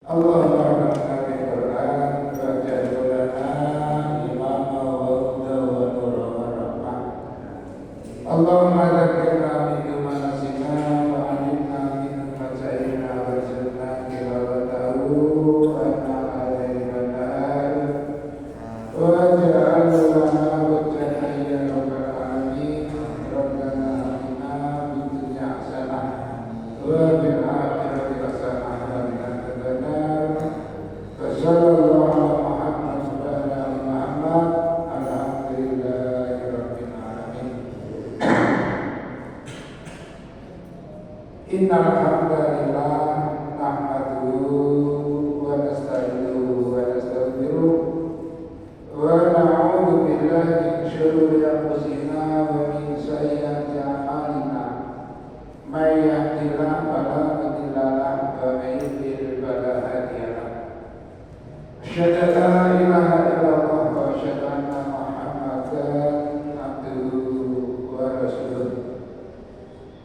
Allahumma barik Al-Quran waj'alhu lana imama wa huda wa nura wa rahmah. Allahumma zakkirna minhu ma nasina wa 'allimna minhu ma jahilna warzuqna tilawatahu ana alaina nahar waj'alhu lana hujjatan ya rabbal alamin. Rabbana atina fid dunya hasanah wa fil akhirati hasanah wa qina adzabannar. Sallallahu ala Muhammad wa ala ali Muhammad. Alhamdulillahi rabbil alamin. Innal hamdalillah nahmaduhu wa nasta'inuhu wa nastaghfiruh wa na'udzu billahi min shururi anfusina wa min sayyiati a'malina. May yahdihillahu fala mudilla lahu wa may yudlil fala hadiya lahu. Asyhadu an la ilaha illallah wa asyhadu anna Muhammadan abduhu wa rasuluh.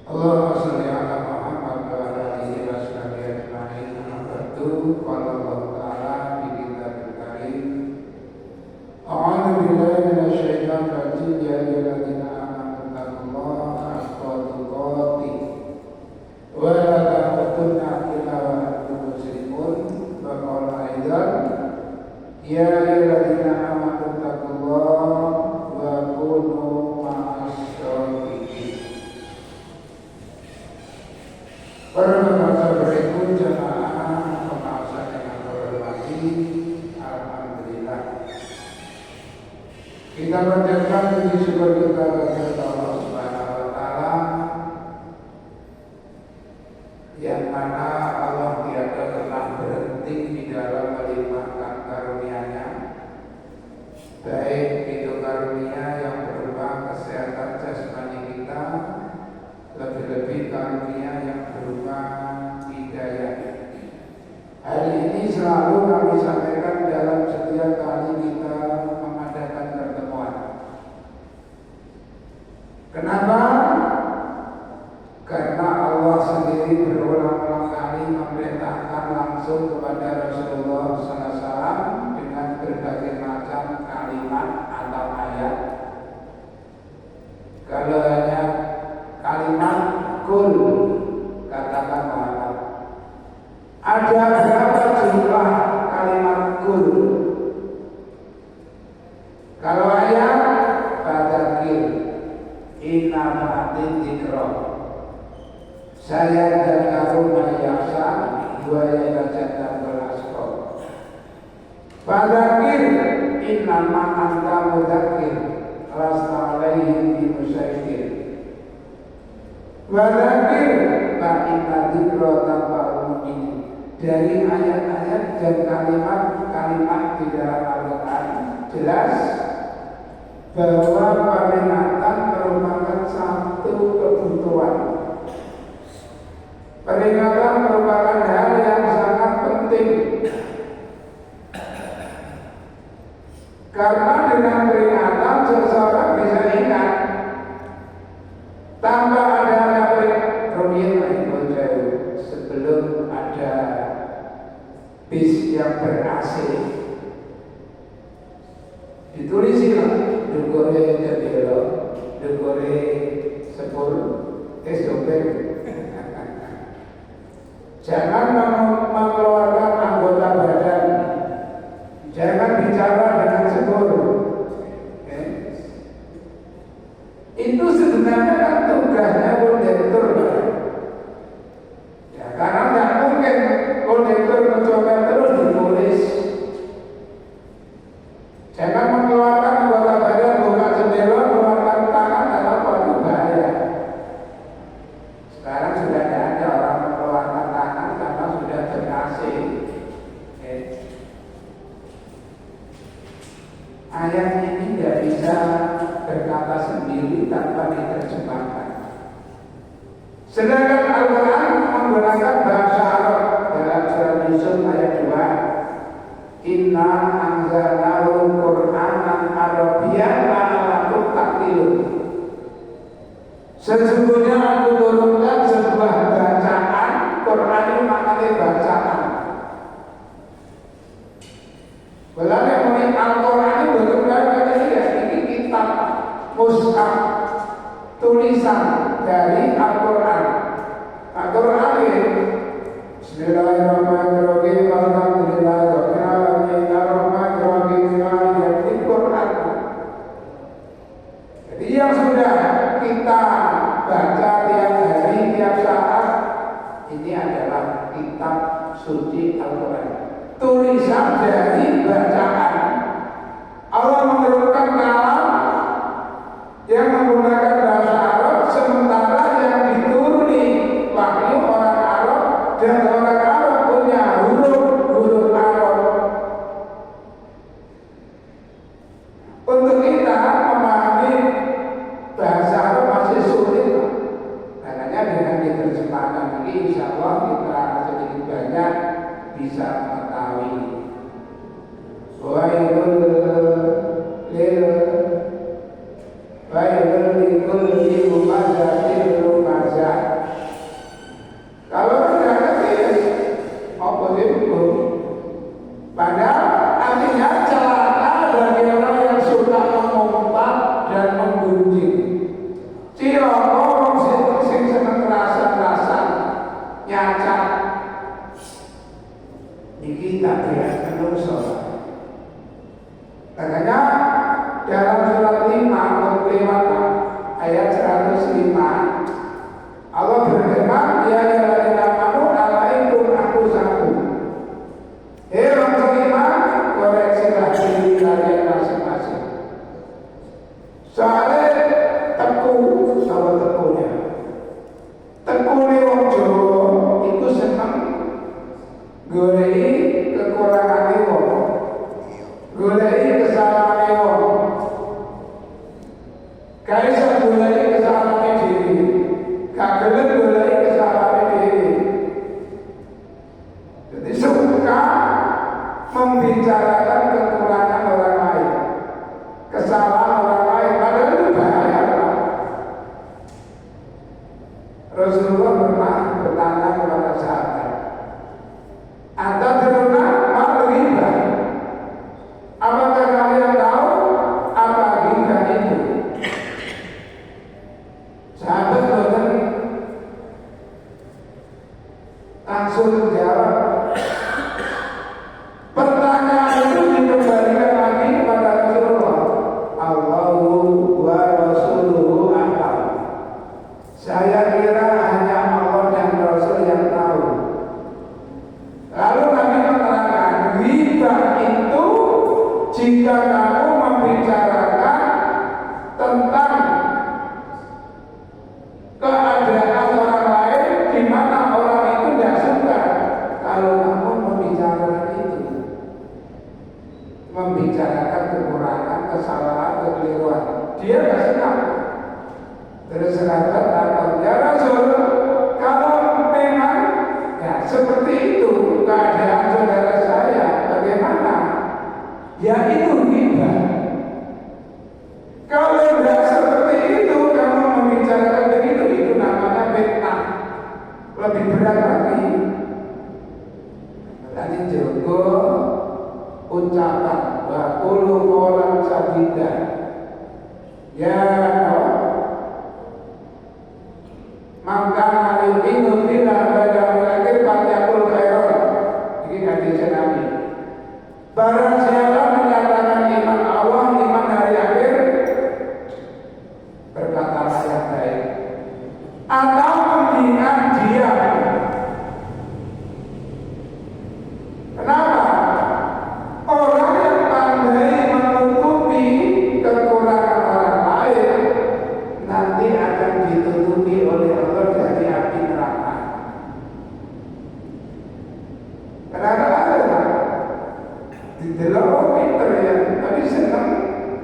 Allahumma shalli ala Muhammad wa ala alihi wa sahbihi ajma'in. Ba'du, qala Allah ta'ala fi kitabil karim. A'udzu billahi minasy syaithanir rajim. Ya ayyuhalladzina amanu taqullaha haqqa tuqatih wa la tamutunna illa wa antum muslimun. Wa qala aidan ya ayyuhalladzina amanu taqullaha wa kunu ma'as sholihin. Para pemirsa berikut jamaah pengawasan yang berhormati, alhamdulillah kita panjatkan puji syukur kita kepada Allah Subhanahu wa taala, yang mana Allah tiada pernah berhenti di dalam melimpahkan karunia-Nya, baik itu karunia yang berupa kesehatan jasmani kita, lebih-lebih karunia yang berupa hidayah. Hari ini selalu kami sampaikan dalam setiap kali kita mengadakan pertemuan. Kenapa? Karena Allah sendiri berulang-ulang kali memerintahkan langsung kepada Rasulullah SAW dengan berbagai macam kalimat atau ayat. Kalau hanya kalimat kul, katakan Muhammad. Ada berapa jumlah kalimat kul? Kalau ayat fadzakir inna ma'atin dzikra. Saya dan kamu mayaksa dua yang jannah berasqab. Fadzakir inna ma'anta mudzakir lasta alaihim bimusaitir. Wadzakir fa inna dzikra tanfa'ul mu'minin. Dari ayat-ayat dan kalimat-kalimat di dalam Al-Quran jelas bahwa peringatan merupakan satu kebutuhan. Peringatan merupakan hal yang sangat penting, karena dengan peringatan seseorang bisa ingat. Tanpa ada sebelum ada bis yang ber-AC, ditulisin dukore jadilo, dukore sepul, sopir. Jangan mengeluarkan anggota badan, jangan bicara dengan sepul. Itu sebenarnya kan tugasnya kondektur. Ya, karena tidak mungkin kondektur mencoba terus ditulis. Jangan mengeluarkan anggota badan, buka jendela, mengeluarkan tangan dalam waktu bahaya. Sekarang sudah tidak ada orang mengeluarkan tangan karena sudah terkasih. Ayat ini tidak bisa berkata sendiri tanpa diterjemahkan. Sedangkan Al-Quran menggunakan bahasa Arab dalam surat Yusuf ayat 2. Inna anzalnahu Qur'anan Arabiyyan la'allakum ta'qilun. Sesungguhnya aku turunkan sebuah bacaan. Quran ini maknanya bacaan. Belane muni Al-Qur'an itu betul-betul ini kitab mushaf tulisan dari Al-Qur'an. Al-Qur'an ini Bismillahirrahmanirrahim. Alhamdulillahirabbil alamin. Arrahmanirrahim. Maliki Qur'an. Jadi yang sudah kita baca tiap hari, tiap saat, ini adalah kitab suci Al-Quran, tulisan dari bacaan. Allah menurunkan kalam yang menggunakan bahasa Arab, sementara yang dituruni wahyu orang Arab, dan orang Arab punya huruf Arab. Untuk kita memahami bahasa Arab masih sulit, makanya dengan diterjemahkan ini, insya Allah kita sedikit banyak bisa mengetahui. Wailul likulli humazatin lumazah. Kalau tidak ngerti, apa itu? Padahal artinya celaka bagi orang yang suka mengumpat dan menggunjing. Cilaka sing seneng rasa nyacat. Iki tak biasa menungso. Makanya dalam surat 5 ayat 105 Allah berfirman, ya ayyuhalladzina amanu alaikum anfusakum. Hei orang beriman, koreksilah diri kalian masing-masing. Soalnya sama tekunya. Tekune wong Jawa itu seneng goleki kekurangane wong. Goleki kesalahane wong. Kae sak goleki kesalahane dhewe. Kagelen goleki kesalahane dhewe. Jadi suka membicarakan kekurangan orang lain, kesalahan orang lain, padahal itu bahaya. Rasulullah pernah bertanya kepada sahabat, "Atadruna ma riba?" Apakah kalian tahu apa riba itu? Sahabat boten langsung jawab. Pertanyaan itu dikembalikan lagi kepada Rasulullah. Allahu wa rasuluhu a'lam. Saya kira hanya Allah dan Rasul yang tahu. Lalu Nabi menerangkan, riba itu jika kamu membicarakan tentang keadaan orang lain di mana orang itu tidak suka, kalau kamu membicarakan itu, membicarakan kekurangan, kesalahan, kekeliruan, dia tidak senang. Terus sahabat takut, ya Rasul, kalau memang ya seperti itu keadaan saudara saya, bagaimana? Ya itu riba. Kalau tidak seperti itu, kamu membicarakan begitu, itu namanya fitnah. Lebih berat lagi. Tadi juga ucapan wa qulu qawlan sadida. Ya maka yu'minu billah pada akhir falyaqul khairan. Ini hadis Nabi. Barang siapa menyatakan iman Allah, iman hari akhir, berkatalah yang baik. Atau mendingan diam. Kenapa? Orang yang pandai menutupi kekurangan orang lain nanti akan ditutupi oleh Allah dari api neraka. Kenapa ada? Di dalam pinter ya, tapi senang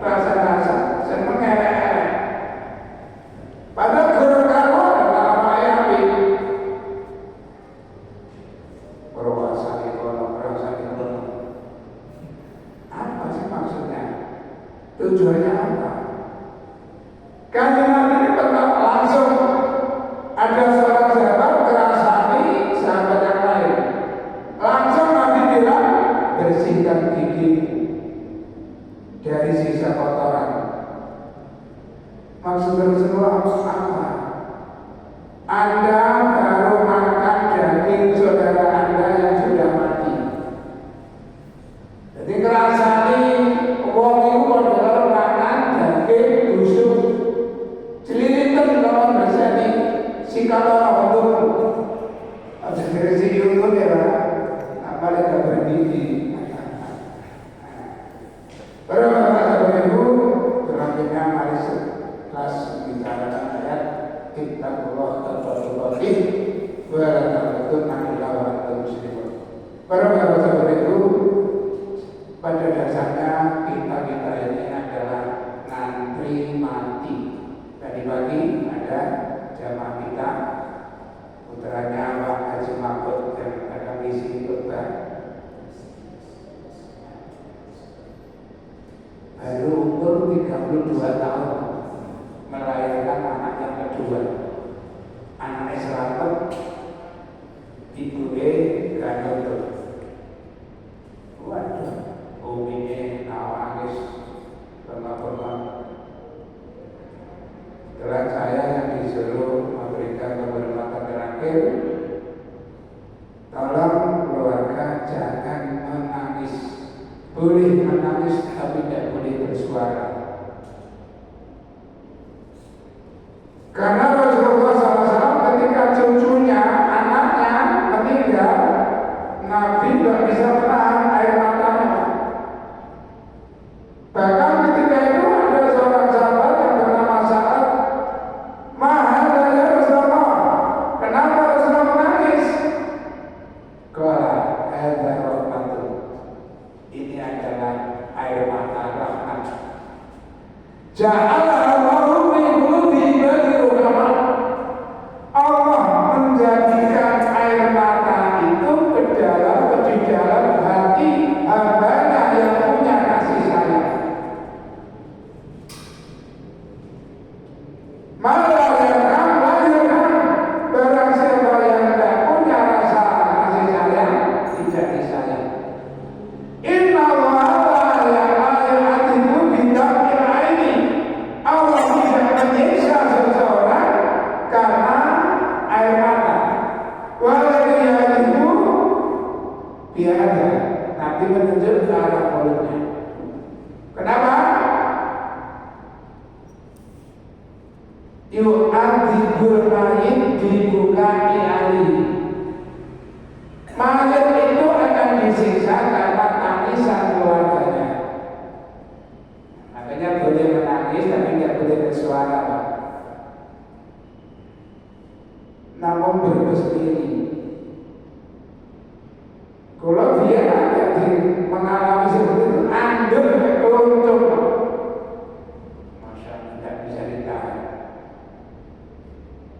rasa-rasa, senang elek-elek. Padahal guru kamu adalah api. Perwasa itu, apa sih maksudnya? Tujuannya apa? Kanjeng Nabi pernah langsung ada seorang sahabat kerasani sahabat yang lain. Langsung Nabi bilang, bersihkan gigi. Maksud Rasulullah apa? Anda baru makan daging saudara Anda yang sudah mati. Jadi kerasani wong iku padha makan daging busuk. Cililitan lawan rasane sikala untuk ada versi YouTube ya, apa lagi berdiri. Terakhirnya mari kelas bicara ayat Kitabullah al-Fatihah Warakatuh Nahilah Warakatuh Muslimun. Para sahabat itu, pada dasarnya kita ini adalah ngantri mati. Tadi pagi ada jamaah kita, putranya Pak Haji Mahfud yang akan isi khotbah. Baru umur 32 tahun melahirkan anak yang kedua. Anaknya selamat, ibunya gandul. Waduh, uminya nangis bengkak-bengkak. Setelah saya yang disuruh memberikan penghormatan terakhir, tolong keluarga jangan menangis. Boleh menangis tapi tidak boleh bersuara. Karena Rasulullah SAW ketika cucunya, anaknya meninggal, Nabi tidak bisa menahan air matanya. Bahkan ketika itu ada seorang sahabat yang bernama Sa'ad. Mahal ya Rasulullah, kenapa Rasulullah menangis? Qala hadza rahmatun. Ini adalah air mata rahmat. Ja'ala Allahu min qulubi ibadihi rahmah. Allah menjadikan air mata itu di dalam hati hamba-Nya yang punya kasih sayang. Barang siapa yang tidak punya rasa kasih sayang tidak disayang. Inna Allah la ya'atibu bidamil aini. Allah tidak menyiksa seseorang karena air mata. Walau ya'atibu biada. Nabi menunjuk ke arah mulutnya. Kenapa? Yu'adzibul mayit dibukai ali. Mayit itu akan disiksa karena tangisan keluarganya. Makanya boleh menangis tapi tidak boleh bersuara, Pak. Namun bersendiri. Kalau dia ada mengalami seperti itu, andul keuntung, Masya Allah, tidak bisa ditahan.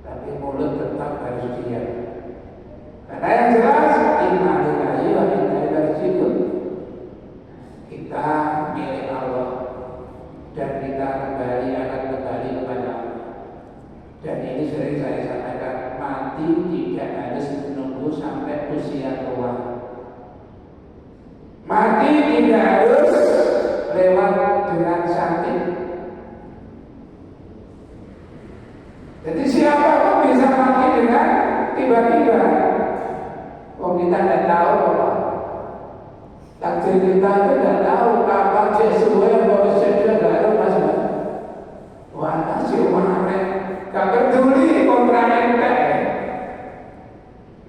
Tapi mulut tetap harus diam. Karena yang jelas, inna lillahi wa inna ilaihi raji'un. Kita milik Allah dan kita akan kembali kepada Allah. Dan ini sering saya sampaikan, mati tidak harus menunggu sampai usia tua. Mati tidak harus lewat dengan sakit. Jadi siapapun bisa mati dengan tiba-tiba. Oh, kita tidak tahu apa. Takdir kita itu tidak tahu kapan sesuai bahwa sesuai baru masuk. Wah, kasih uang gak peduli kontrak ente.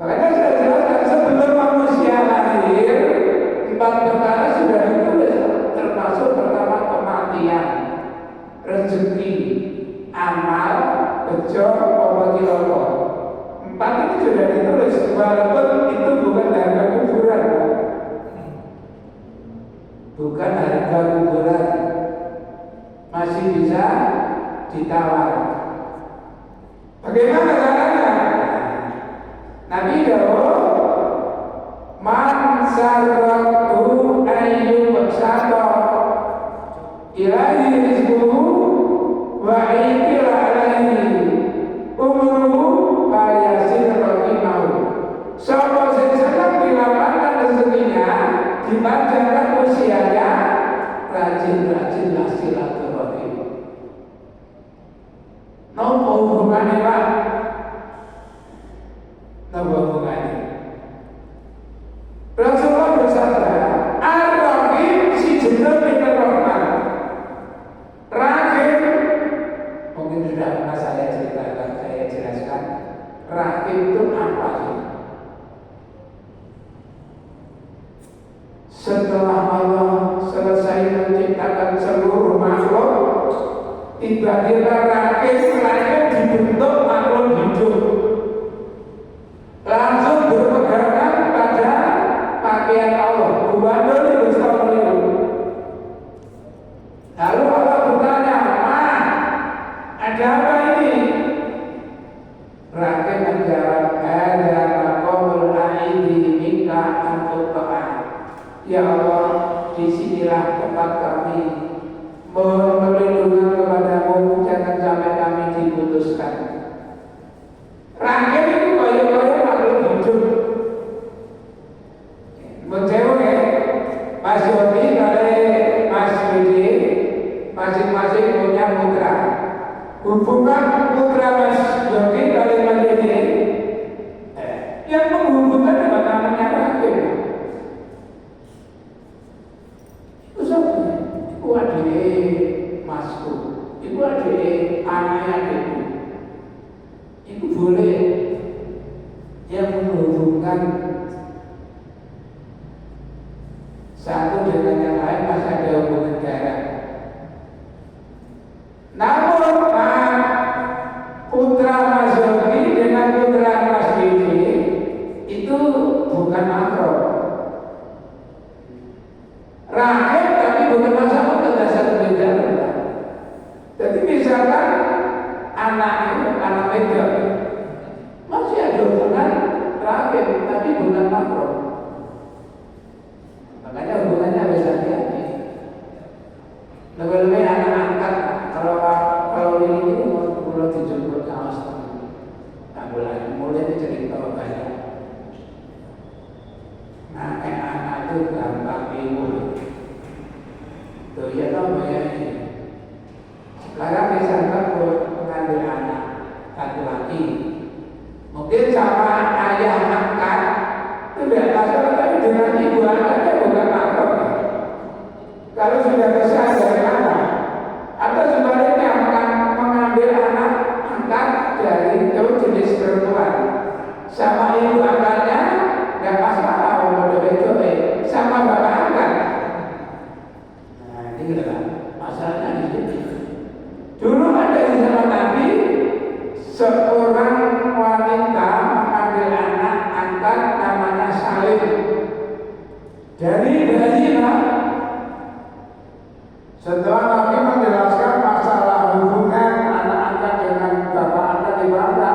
Makanya saya jelaskan sebelum manusia lahir 4 perkara sudah ditulis, termasuk pertama kematian, rezeki, amal, bejo, obati rokok. 4 itu sudah ditulis, walaupun itu bukan harga kuburan, bukan harga kuburan, masih bisa ditawar. Bagaimana caranya? Nabi dawuh, man sarrahu ayyub sata ilahi rizquhu wa ikila alaihi umruhu ayasin rahimahu. Sapa sing seneng dilapangkan rezekinya, dipanjangkan usianya, rajin-rajinlah silaturahim. Setelah Allah selesai menciptakan seluruh makhluk, tiba-tiba rahim dibentuk makhluk hidup, langsung berpegangan pada pakaian Allah. Gubernur itu seperti itu. Lalu Allah bertanya, ada apa ini? Rahim menjawab, ada maqamul aidi minka antuqa'a. Ya Allah, disinilah tempat kami mohon perlindungan kepadamu, jangan sampai kami diputuskan. Rahim itu kaya-kaya makhluk hidup. Menjauh ya, Mas Yoni kali Mas Widi masing-masing punya putra. Hubungan putra Mas Yoni kali Mas Widi yang menghubungkan dengan namanya rahim. Itu sebabnya, itu adik masku, itu adik anaknya adikku. Itu boleh yang menghubungkan satu dengan yang lain, masih ada hubungan darah. Namun putra Mas Yogi dengan putra Mas Widi itu bukan makro. Rahim tapi bukan masalah, ada satu beda. Jadi misalkan anak beda masih ada hubungan rahim tapi bukan makro. Makanya hubungannya harus hati-hati. Lebih-lebih anak angkat kalau ini mulai dijemput kaos tanggulan, mulai cerita banyak. Nah, anak itu gampang bingung. Tuh ya tau ini. Sekarang misalkan mengambil anak laki-laki, mungkin sama ayah angkat itu tidak masalah, tapi dengan ibu angkatnya bukan makro. Kalau sudah besar dari anak, atau sebaliknya mengambil anak angkat dari jenis perempuan, sama ibu angkatnya nggak masalah, betul sama bapak angkat. Nah ini adalah masalahnya di sini. Dulu ada di zaman Nabi seorang wanita mengambil anak angkat namanya Salim dari Bahina. Setelah Nabi menjelaskan masalah hubungan anak angkat dengan bapak angkat di mana,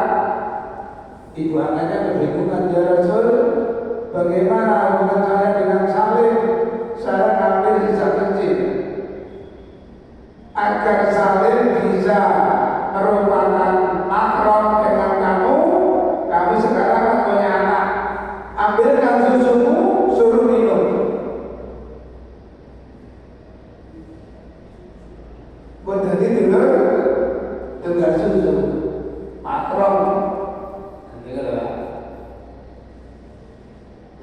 ibu angkatnya kebingungan, ya Rasul, bagaimana hubungan saya dengan Salim? Saya ngambil sisa kecil agar Salim bisa merupakan mahram dengan kamu. Kami sekarang punya anak, ambilkan susumu, suruh minum. Buat jadi dengar susu mahram. Nanti kalau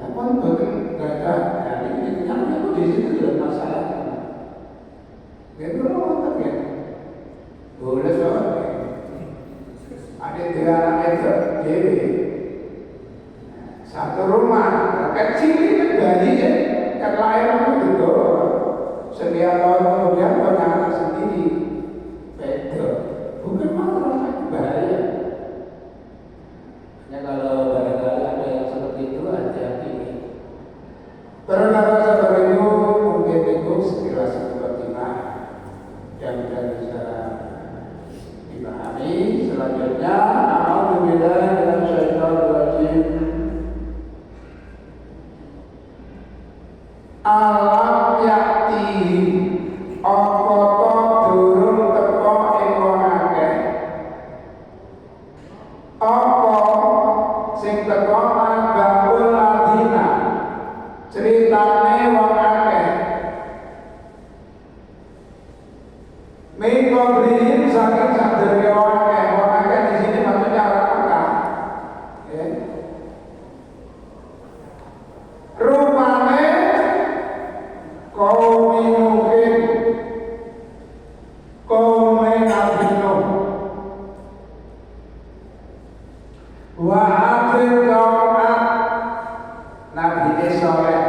namun bukan gada, ini yang di situ tidak masalah. Gitu loh, ya. Boleh soalnya. Ada tiga anak itu, jadi satu rumah kecil ini bayi ya, kelahiran itu sekian tahun kemudian punya anak sendiri, beda, bukan masalah bahaya. Hanya kalau barangkali ada yang seperti itu hati-hati. Terus seperti itu mungkin itu sekilas sepertinya yang bisa dipahami. Selanjutnya, a'udzubillahi minasyaitonir rajim. Alam yakti apa to durung teko ing wong akeh. Apa sing teko nabul ladina ceritane wong akeh. Minggu beriin saking sadurunge wong akeh di sini maksudnya orang Mekah. Ya. Rupane kaum Nuhin, kaum Nabi Nuh, wa akhir kaum Nabi Saleh,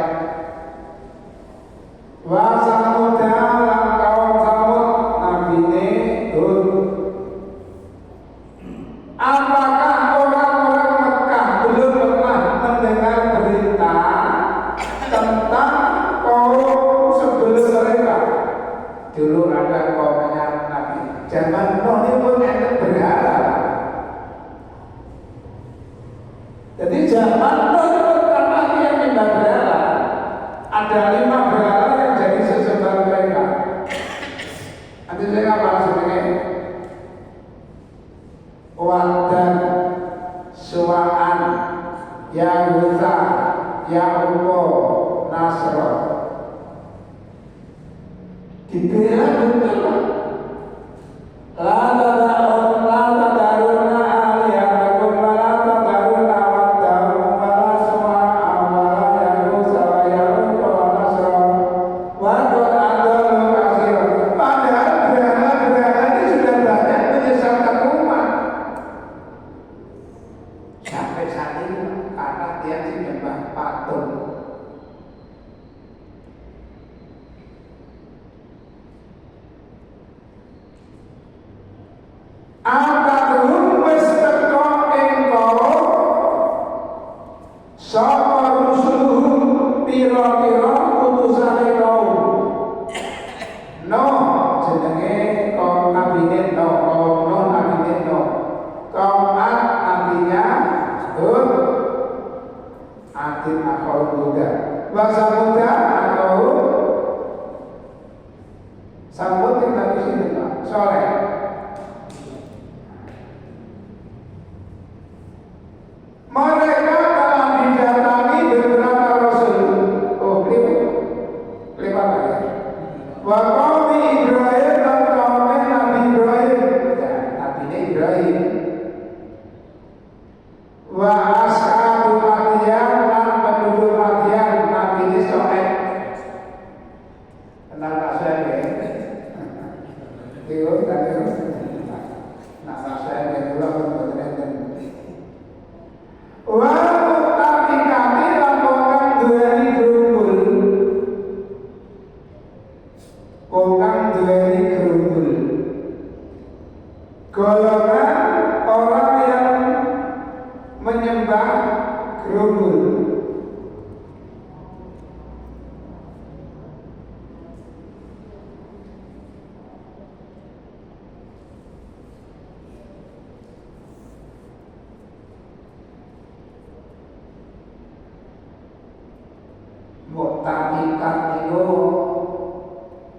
ada 5 berhala yang jadi sesembahan mereka. Nanti saya apa sebenarnya? Wadan, Suwa'an, Yahutha, Ya'uqo, Nasro. Dibela betul. La tadarunna alihatakum wa la tadarunna waddahu wa la suwa'an wa la yaghutha wa ya'uqa wa nasra wa qad adallu katsiran. Padahal berhala-berhala ini sudah banyak menyesatkan umat. Sampai saat ini karena dia menyembah patung. Ataduhum wis teko engko sapa rusuluhum pira-pira utusane kaum. No jenenge kaum nabine no, kaum no nabine no. Kaum Ad nabinya Hud, Adin akal Buddha. Bahasa Buddha atau sambut kita di sini Pak. Sore. Mereka telah didatangi beberapa rasul. Oh, kelihatan ya. Wa qaumi Ibrahim dan kaum Nabi Ibrahim. Ya, Nabi Ibrahim. Wa ashabul Madyan dan penduduk Madyan, Nabi So'eb. Kenal tak saya ya? Tio kan ya. Nah, saya yang dulu betul-betul. Wa mutafikati laporan duweni gerumbul. Kongkang duweni gerumbul. Golongan orang yang menyembah gerumbul. Muktafikat itu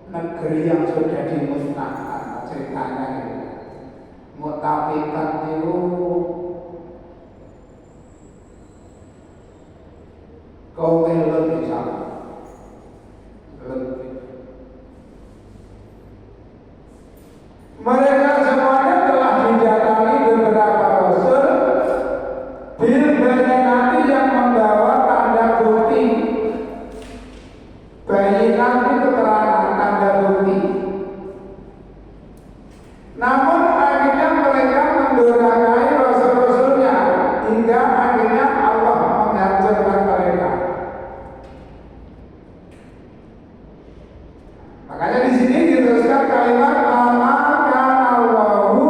negeri yang sudah dimusnahkan ceritanya itu. Muktafikat itu kaum Lut di sana. Mereka semuanya telah didatangi beberapa rasul bil bayyinati yang membawa tanda bukti. Bayyinat itu keterangan tanda bukti. Namun akhirnya mereka mendurhakai rasul-rasulnya hingga akhirnya Allah menghancurkan mereka. Makanya di sini diteruskan kalimat lama kan Allahu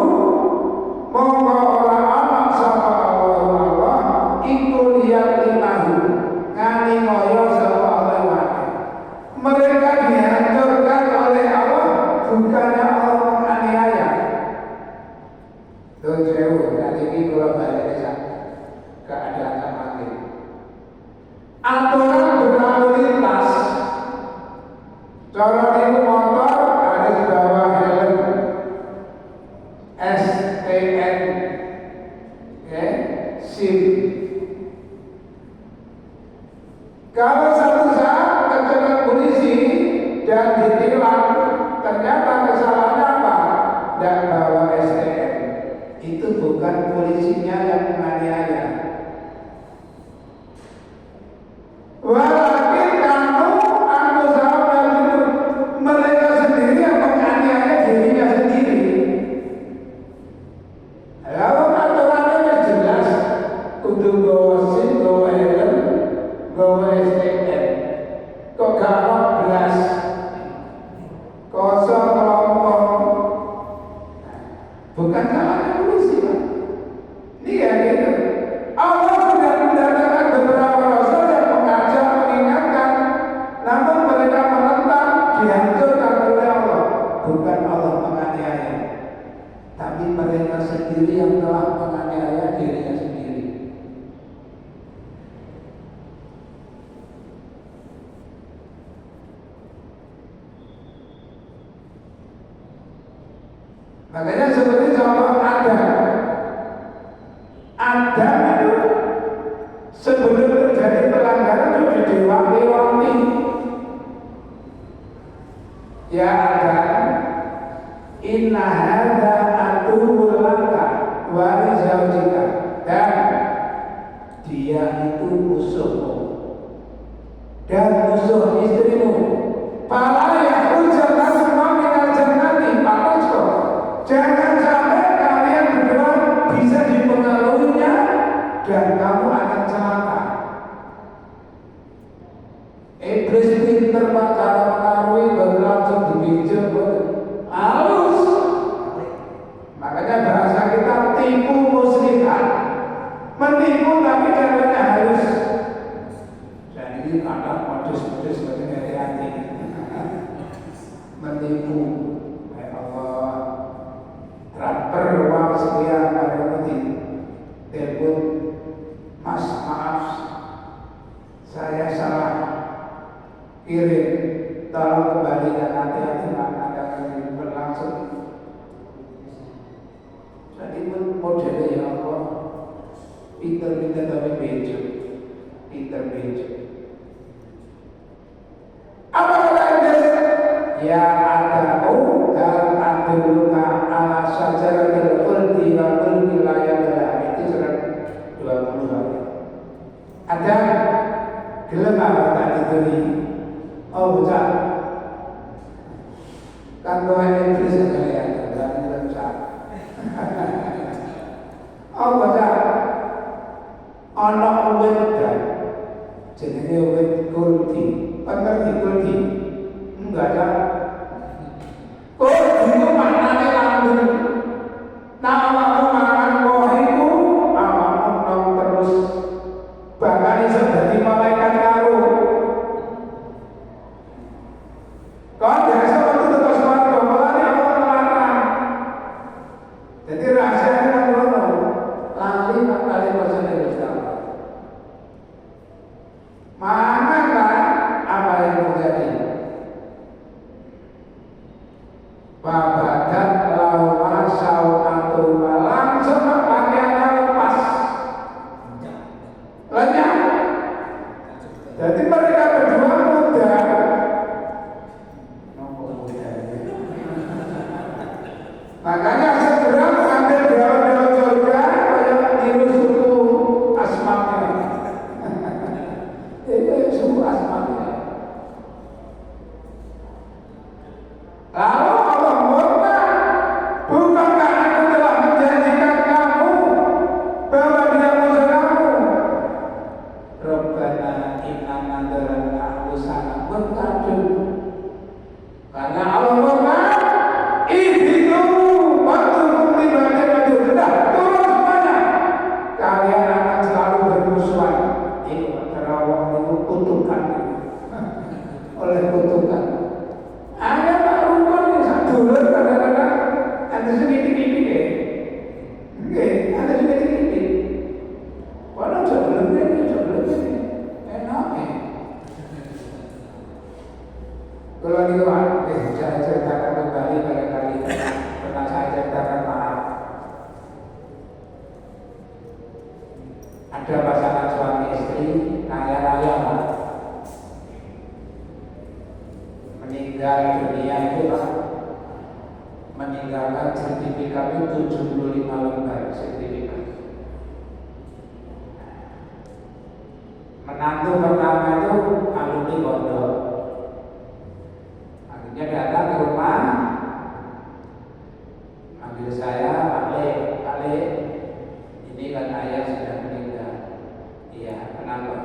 monggo ora ana sapa Allah iku lihat linahu ngani ngoyo sapa Allah wae. Mereka dihancurkan oleh Allah bukannya Allah menganiaya. Tuh jauh dari ini kalau balik desa keadaan lagi. Aturan berlalu lintas. Cara itu motor harus bawa helm STN, ya, SIM. Kalau satu saat kecelakaan polisi dan ditilang, ternyata kesalahannya apa? Dan bawa STN. Itu bukan polisinya yang menganiaya. Walaupun kamu mereka sendiri yang menganiaya dirinya sendiri. Lalu aturannya jelas, kudu bawa SIM, bawa helm, bawa STN. Kok gak belas, kosong kelompok. Bukan salahnya polisi, Pak. Ini ya gitu. Allah sudah mendatangkan beberapa rasul yang mengajak, mengingatkan, namun mereka menentang, dihancurkan oleh Allah. Bukan Allah menganiaya, tapi mereka sendiri yang telah menganiaya dirinya sendiri. Makanya seperti contoh Adam itu sebelum terjadi pelanggaran itu didewa-dewangi. Ya Adam, inna hadza aduwwun laka wa li zaujika, dan dia itu musuhmu dan musuh istrimu. Fala yakhrujanna semua minal jannati faqasqa. Jangan sampai kalian berdua bisa dipengaruhinya dan kamu akan celaka. Iblis pinter Pak, cara mengaruhi baru langsung dibijak halus. Makanya bahasa kita tipu muslihat, menipu tapi caranya halus. Dan ini kadang modus-modus seperti hati-hati menipu. Ya Allah, transfer uang sekian pada nanti telepon, Mas maaf saya salah kirim, tolong kembalikan, hati-hati ada yang berlangsung. Jadi modelnya ya Allah, pinter-pinter tapi bejo, pinter-bejo. Apa kata Iblis? Ya Adamu hal adulluka ala syajaratil khuldi wa mulkin la yablaa. Itu surat 20. Adam, gelem apa tak dituri? Oh bocah, kan doa Iblis sekalian, berani bocah. Oh bocah, ana wit dan jenenge wit kuldi. Ngerti kuldi? Enggak ada. Kuldi itu maknanya lambung. Nah awakmu makan buah itu, awakmu nom terus bahkan iso dadi malaikat karo. Kau biasa waktu terus warga, malah awak melarang. Jadi rahasianya kan ngono. Lali nak kali persen Gusti Allah. Mana kan apa yang terjadi? Babadat lauma sawatuma, langsung pakaiannya lepas, lenyap. Jadi mereka berdua muda. Makanya segera mengambil daun-daun surga kayak tiru suku asmanya. Itu suku asmanya. Lalu Allah murka, bukankah aku telah menjanjikan kamu bahwa dia musuh kamu? Rabbana innana darana anfusana berkadu. Karena Allah murka, itu waktu ibadah itu sudah turun semuanya. Kalian akan selalu bermusuhan. Itu terawang itu kutukan oleh kutukan. Ada Pak Rukun yang satu kadang-kadang ada sedikit-sedikit deh. Oke, ada sedikit-sedikit. Walau sebelumnya enak ya. Kalau di luar, saya ceritakan kembali barangkali pernah saya ceritakan maaf. Ada pasangan suami istri kaya-raya Pak. Meninggal dunia itu Pak, meninggalkan sertifikat itu 75 lembar sertifikat. Menantu pertama itu alumni pondok. Akhirnya datang ke rumah, manggil saya, Pak Le, ini kan ayah sudah meninggal. Iya, kenapa?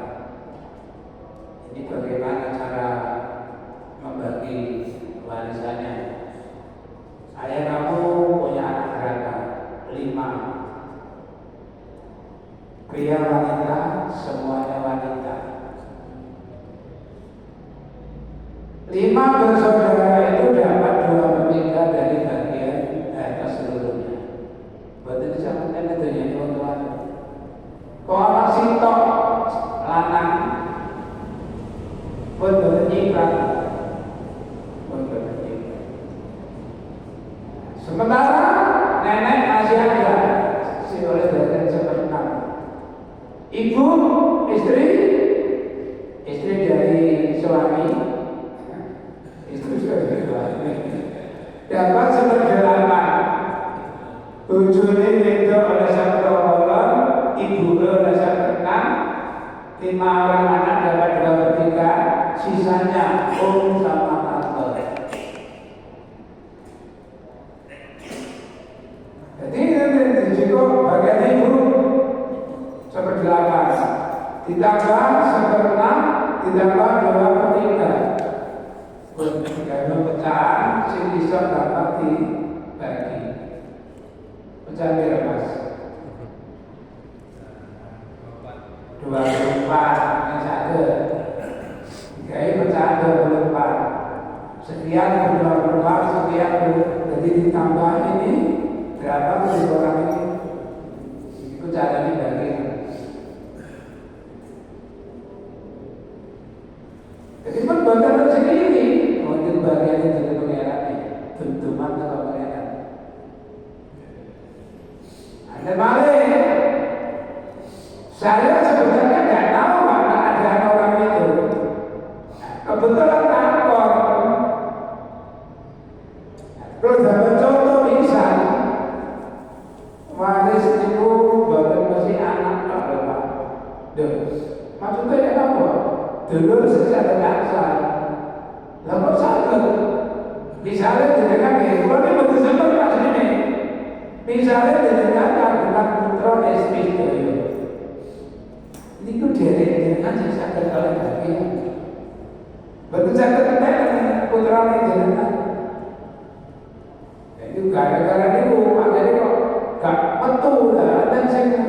Ini bagaimana cara membagi warisannya? Ayah kamu punya anak berapa? 5. Pria wanita, semuanya wanita. 5 bersaudara itu dapat 2/3 dari bagian harta seluruhnya. Berarti disamakan itu ya teman-teman. Kalau sitok lanang pun bernyiprat. Sementara dapat seperdelapan. Bojone wedok oleh 1/8, ibu oleh 1/6, 5 orang anak dapat 2/3, sisanya om sama tante. Jadi jika bagian ibu 1/8 ditambah 1/6 ditambah 2/3. Kalau pecahan sing iso dapat dibagi. Pecahan berapa Mas? 24 yang satu. Kayak pecahan 24. Sekian 24 sekian jadi ditambah ini berapa untuk orang ini? Itu cara dibagi. Jadi pun bagian sendiri, untuk bagian itu dari pengeran ini, tentuman kalau pengeran. Anda balik, saya sebenarnya nggak tahu mana ada orang itu. Kebetulan kantor, kalau dapat contoh misal, waris itu bagian masih anak tak lepas. Maksudnya apa? Dulu secara kasar, lalu sakit. Misalnya dengan kalau ini betul betul pas ini, misalnya dengan kandungan putra SP itu, ini tuh dengan saya sakit oleh kaki. Betul sakit dengan putra ini dengan. Itu gara-gara itu akhirnya kok gak betul lah dan saya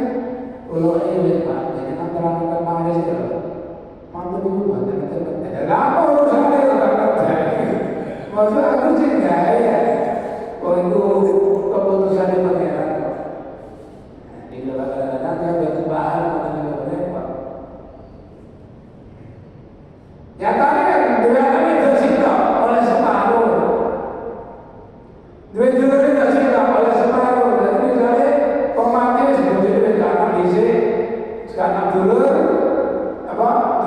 kalau ini pak, jadi antara kemarin itu. Mampu dulu banget betul-betul. Lama urusannya itu tak terjadi. Maksud aku sih enggak ya. Oh itu keputusan di pangeran. Di dalam nanti ada kebahan mengenai berapa. Nyatanya kan dua kali tersita oleh separuh. Dua juga tersita oleh separuh. Dan misalnya pemakai sebetulnya karena isi sekarang dulu.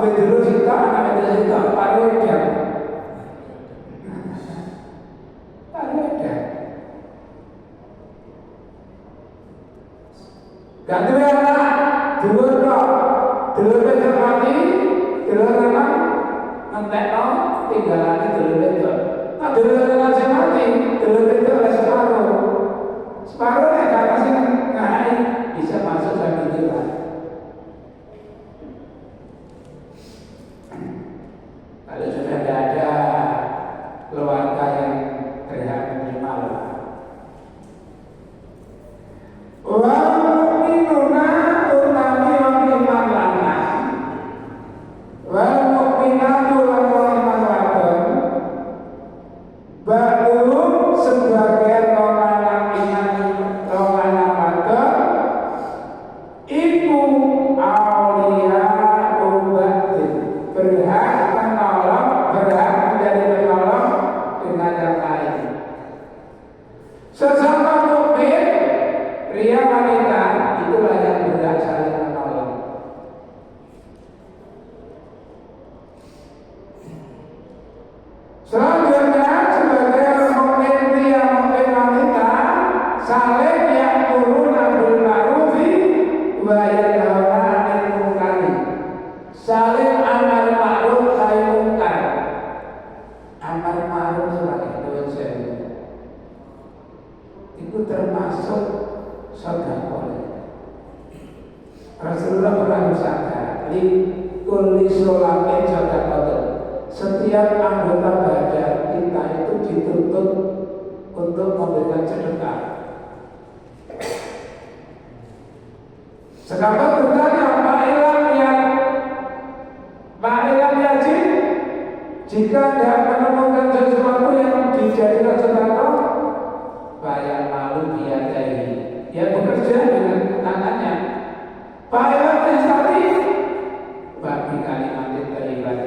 Dulu kita anak ada kita paruh dia, ganti anak dulu betul mati, dulu anak ngentek no tinggal lagi dulu betul. Nah dulu anak si mati, dulu betul oleh separuh ya karena sih ngai bisa masuk sampai jelas. Kalau sudah tidak ada keluarga yang berhak menerima Wal-mu'minuna utami wal iman lanang Wal-mu'minatu lan iman wadon Ba'dhum sebagian orang iman orang wadon Iku awliya ubatin berhak menjadi penolong dengan yang lain. Sesama mukmin, pria wanita itulah yang berhak saling menolong. Selanjutnya sebagai mukmin pria mukmin wanita saling ya'muruna bil ma'rufi wa yanhauna 'anil munkari. Saling amar ma'ruf nahi munkar. Amar ma'ruf itu termasuk sedekah. Rasulullah pernah bersabda, "Kulli sholatin sedekah." Setiap anggota badan kita itu dituntut untuk memberikan sedekah. Sekarang bertanya, Pak Ilam Yajid, jika tidak menemukan sesuatu yang dijadikan sedekah, bayar malu biadai. Dia bekerja dengan tangannya. Pak Ilam tadi bagi kalimat thayyibat.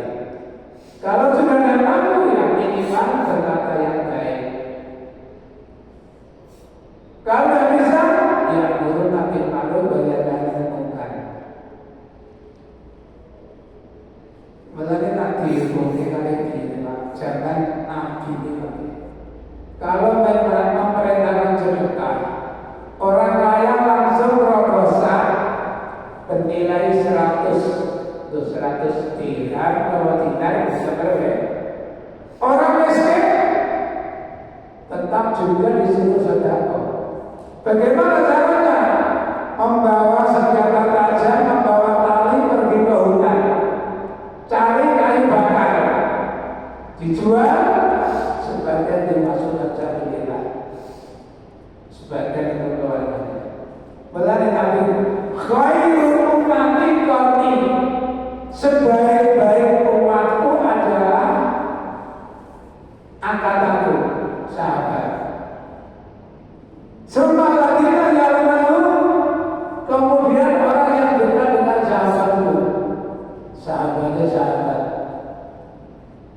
Kalau sudah tidak mampu, ya minimal berkata yang baik. Kalau bisa, ya turun tapi malu bayar dan munkar. Makanya tadi bukti kali ini, Pak, jangan nabi ini. Kalau juga disuruh sedekah. Bagaimana caranya? Membawa senjata tajam, membawa tali pergi ke hutan, cari kayu bakar, dijual, sebagian dimasukkan cari kita, sebagian untuk keluarganya. Belani tapi khairul ummati qarni, sebaik-baik umatku adalah angkatanku, sahabat. Semaladina yang lalu, kemudian orang yang dekat dengan sahabatku, sahabatnya sahabat.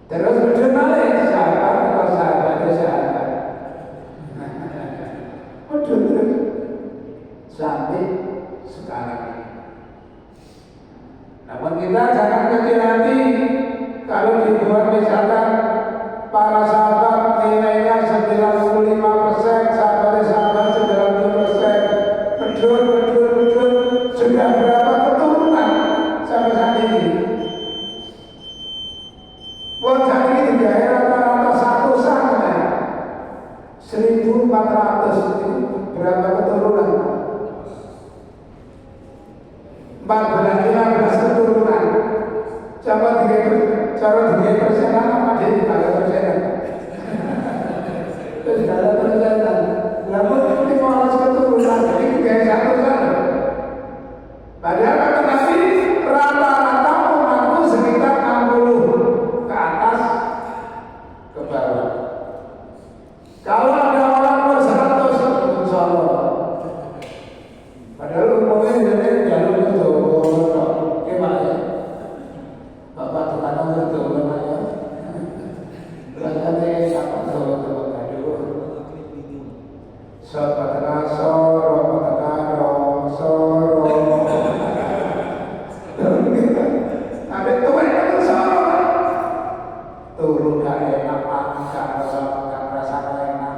Terus berdengar sahabat atau sahabatnya sahabat. Terus sampai sekarang ini. Namun kita jangan kecil hati kalau dibuat misalkan para sahabat nilainya 95%, sahabat 90%, betul sudah berapa keturunan sampai saat ini. Buat saat ini di daerah rata-rata satu sana 1.400 itu berapa keturunan? 14-15 keturunan. Coba 3%-an apa jadi 3%-an? Terus 3%-an. Namun 15 keturunan ini kayak satu sana. Padahal tetapi rata-rata umatku sekitar 60 ke atas ke bawah. Kalau ada orang umur 100 insyaallah. Padahal umurnya jadi jalur itu gimana ya? Bapak tukang nomor itu gimana? Rasanya siapa tuh? Aduh. Sobatana soro, batana soro. Tapi tuh itu soro. Turun gak enak, gak rasa enak.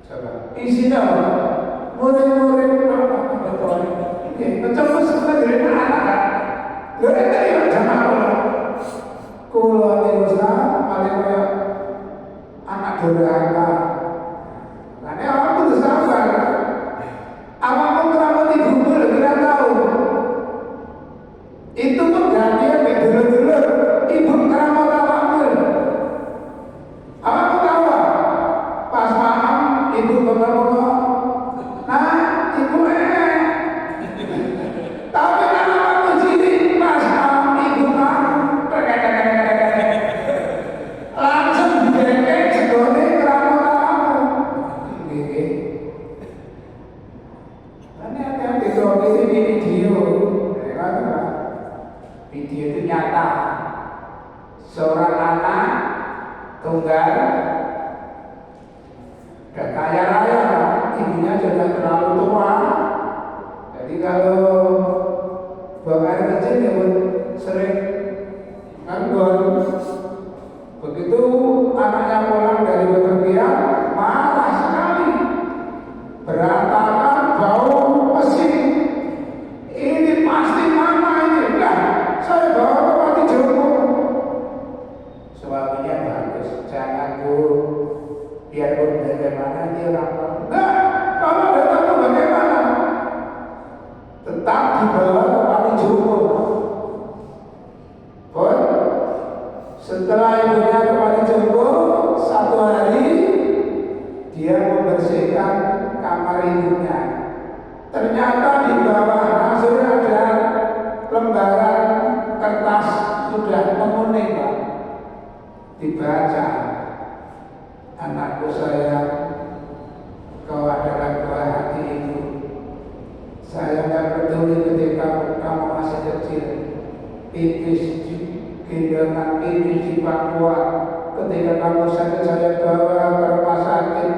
Coba isinya apa? Murid-murid mencoba sebenarnya dari anak kan? Dari tadi yang jamaah kulo ini Ustaz, paling kayak anak durhaka. Karena awak itu sabar. Awak pun keramat ibumu kira tahu. Itu pun gantian dari dulu-dulu. Ibu keramat awakmu. Awak pun tahu pas malam ibu bapak-bapak. Nah, ibu tapi kalau kamu sini pas ibu kamu langsung dibekek segone keramat kamu. Ini hati-hati kalau ini video, video itu nyata. Seorang anak tunggal dan kaya raya, ibunya sudah terlalu tua. Jadi kalau buang air kecil ya sering nganggur. Begitu anaknya pulang dari bepergian, marah sekali, berantakan, bau mesin. Ini pasti mama ini, enggak, saya bawa ke panti jompo. Suaminya bagus, jangan bu, biarpun bagaimana dia orang. Enggak, kalau datang ke bagaimana? Tetap dibawa ke panti jompo. Setelah ibunya ke panti jompo, satu hari dia membersihkan kamar ibunya. Ternyata di bawah kasur ada lembaran kertas sudah menguning, Pak. Dibaca, anakku sayang, kau adalah buah hati ibu. Saya tidak peduli ketika kamu masih kecil, pipis gendongan pipis di Papua. Ketika kamu sakit saya bawa ke rumah sakit,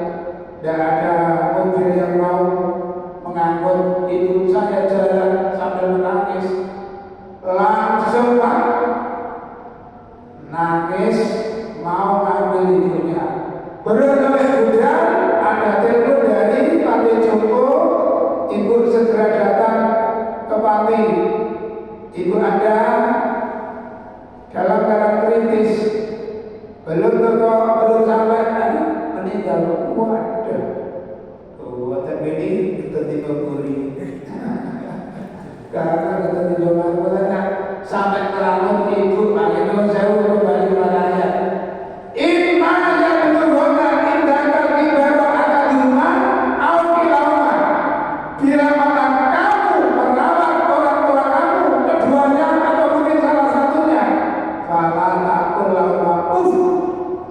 tidak ada mobil yang mau mengangkut ibu saya jalan sambil menangis. Langsung Pak nangis mau ambil ibunya. Kemudian ada telepon dari panti jompo, ibu segera datang ke panti. Ibu Anda dalam keadaan kritis, belum sampai meninggal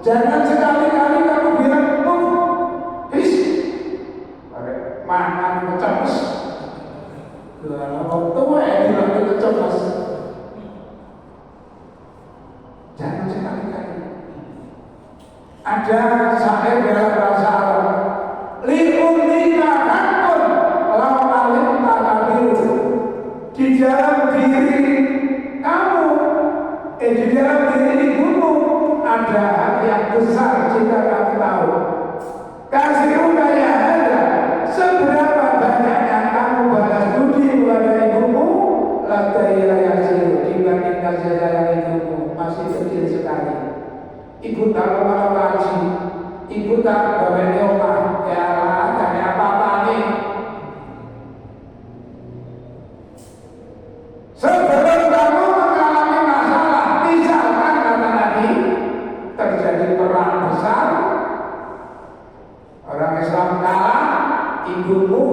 Jangan sekali-kali kamu bilang, his, makan kecemes. Kalau tua ya bilang kecemes. Jangan sekali-kali. Ada syair dalam bahasa Arab, li'unika hakun lau alim takabiru. Di dalam diri kamu, di dalam diri ibumu ada hak yang besar jika kamu tahu. Kasih ya ada, seberapa banyaknya kamu balas budi kepada ibumu, lataya yasiru, dibanding kasih sayang ibumu masih kecil sekali. Ibu tak mau ngaji, ibu tak bawa omah, ya ada apa-apa nih. Sebelum kamu mengalami masalah, misalkan kata Nabi, terjadi perang besar, orang Islam kalah, ibumu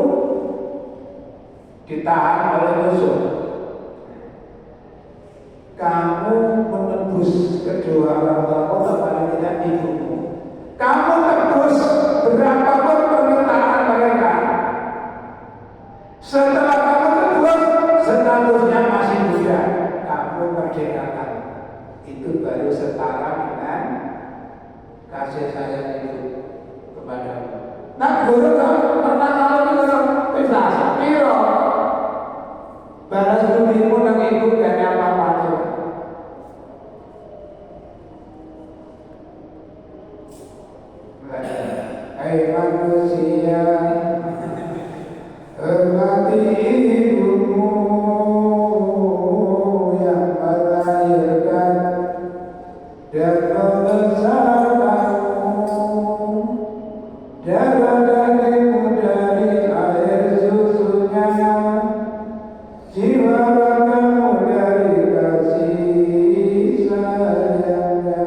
ditahan oleh musuh. Kamu menebus kedua orang tua paling tidak ibumu. Kamu tebus berapapun permintaan mereka. Setelah kamu tebus, statusnya masih muda, kamu merdekakan. Itu baru setara dengan kasih sayang ibu kepadamu. Nah, guru pernah kalau bisa sapiro balas budimu nang ibu gak ada apa-apa. Hai manusia, hormati ibumu yang melahirkan dan membesarkanmu. Darah dagingmu dari air susunya, jiwa ragamu dari kasih sayangnya.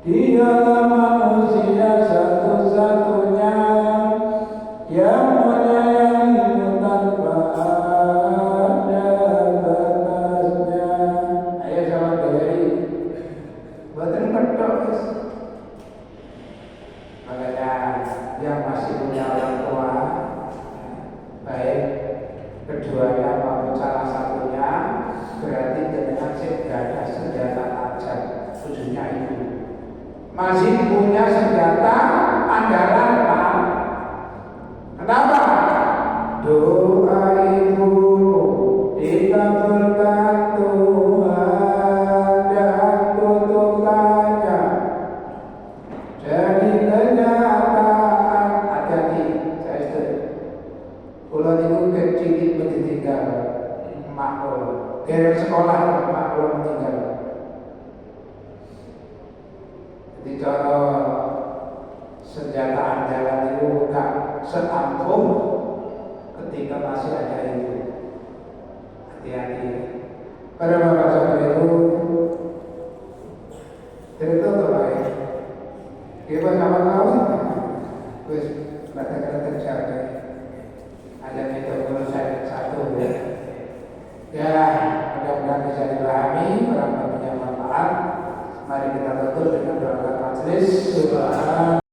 Dialah manusia satu-satunya yang menyayangimu tanpa ada batasnya. Ayo sama dari buatan pedok. Makanya yang masih punya orang tua, baik keduanya maupun salah satunya, berarti dengan senjata tajam, khususnya ibu. Masih punya senjata andalan, Pak. Kenapa? Doa ibumu dikabulkan Tuhan dan kutukannya jadi kenyataan. Hati-hati, saya setuju. Kalau itu kecil ditinggal emak lo, dari sekolah emak lo meninggal. Jadi kalau senjata andalan itu bukan setampuh ketika masih ada ibu. Hati-hati. Pada bapak saudara itu cerita terbaik. Kita kawan kawan, wes kata-kata tercapai. Ada kita saya satu ya. Ya, mudah-mudahan bisa dipahami, barangkali punya manfaat. Mari kita tutup dengan doa majelis. Subhan